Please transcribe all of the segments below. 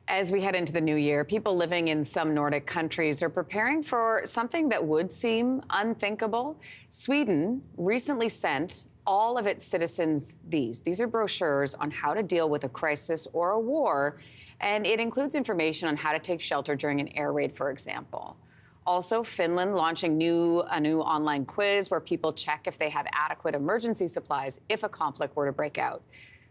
As we head into the new year, people living in some Nordic countries are preparing for something that would seem unthinkable. Sweden recently sent all of its citizens these are brochures on how to deal with a crisis or a war, and it includes information on how to take shelter during an air raid, for example. Also, Finland launching a new online quiz where people check if they have adequate emergency supplies if a conflict were to break out.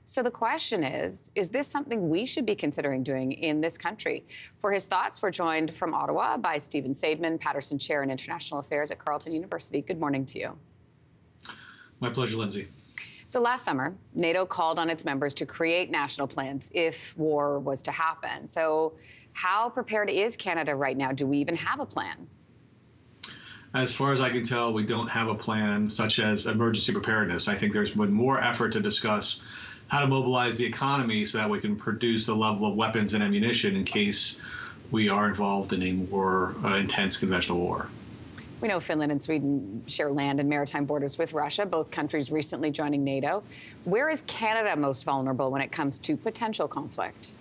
So the question is this something we should be considering doing in this country? For his thoughts, we're joined from Ottawa by Stephen Saidman, Patterson Chair in International Affairs at Carleton University. Good morning to you. My pleasure, Lindsay. So last summer, NATO called on its members to create national plans if war was to happen. So how prepared is Canada right now? Do we even have a plan? As far as I can tell, we don't have a plan such as emergency preparedness. I think there's been more effort to discuss how to mobilize the economy so that we can produce the level of weapons and ammunition in case we are involved in a more intense conventional war. We know Finland and Sweden share land and maritime borders with Russia, both countries recently joining NATO. Where is Canada most vulnerable when it comes to potential conflict?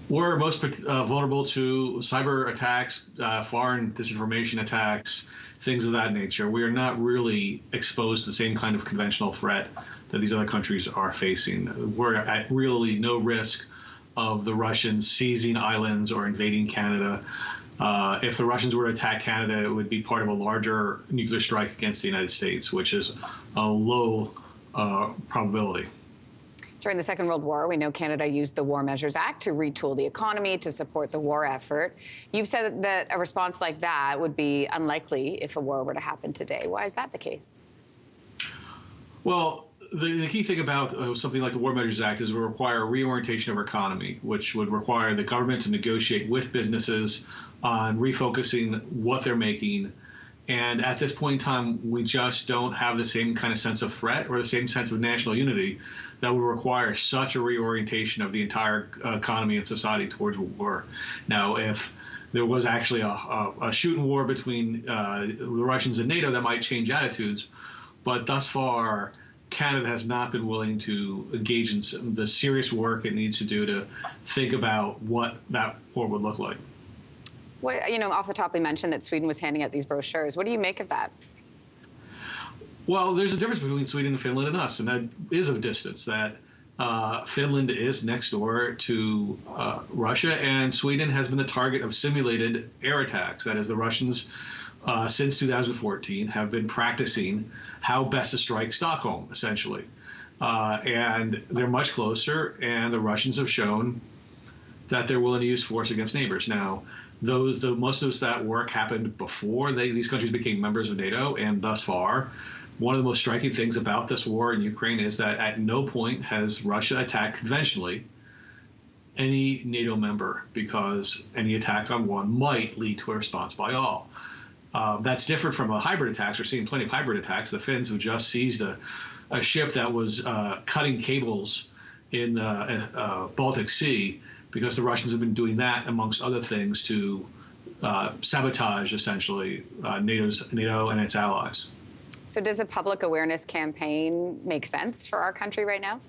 We're most vulnerable to cyber attacks, foreign disinformation attacks, things of that nature. We are not really exposed to the same kind of conventional threat that these other countries are facing. We're at really no risk of the Russians seizing islands or invading Canada. If the Russians were to attack Canada, it would be part of a larger nuclear strike against the United States, which is a low probability. During the Second World War, we know Canada used the War Measures Act to retool the economy to support the war effort. You've said that a response like that would be unlikely if a war were to happen today. Why is that the case? Well, the key thing about something like the War Measures Act is it would require a reorientation of our economy, which would require the government to negotiate with businesses on refocusing what they're making. And at this point in time, we just don't have the same kind of sense of threat or the same sense of national unity that would require such a reorientation of the entire economy and society towards war. Now, if there was actually a shooting war between the Russians and NATO, that might change attitudes. But thus far, Canada has not been willing to engage in the serious work it needs to do to think about what that war would look like. Well, you know, off the top, we mentioned that Sweden was handing out these brochures. What do you make of that? Well, there's a difference between Sweden and Finland and us, and that is of distance. That Finland is next door to Russia, and Sweden has been the target of simulated air attacks. That is, the Russians, since 2014, have been practicing how best to strike Stockholm, essentially. And they're much closer, and the Russians have shown that they're willing to use force against neighbors. Now, most of that work happened before these countries became members of NATO, and thus far, one of the most striking things about this war in Ukraine is that at no point has Russia attacked conventionally any NATO member, because any attack on one might lead to a response by all. That's different from a hybrid attacks. We're seeing plenty of hybrid attacks. The Finns have just seized a ship that was cutting cables in the Baltic Sea, because the Russians have been doing that, amongst other things, to sabotage, essentially, NATO and its allies. So does a public awareness campaign make sense for our country right now?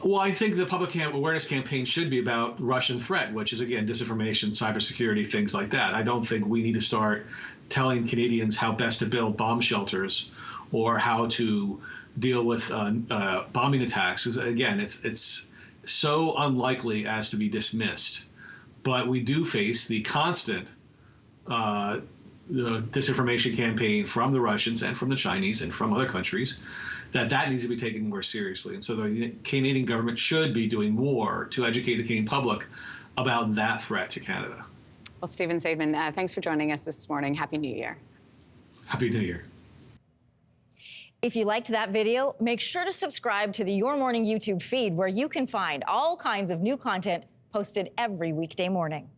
Well, I think the public awareness campaign should be about Russian threat, which is, again, disinformation, cybersecurity, things like that. I don't think we need to start telling Canadians how best to build bomb shelters or how to deal with bombing attacks. Again, it's so unlikely as to be dismissed. But we do face the constant disinformation campaign from the Russians and from the Chinese and from other countries, that needs to be taken more seriously. And so the Canadian government should be doing more to educate the Canadian public about that threat to Canada. Well, Stephen Saidman, thanks for joining us this morning. Happy New Year. Happy New Year. If you liked that video, make sure to subscribe to the Your Morning YouTube feed, where you can find all kinds of new content posted every weekday morning.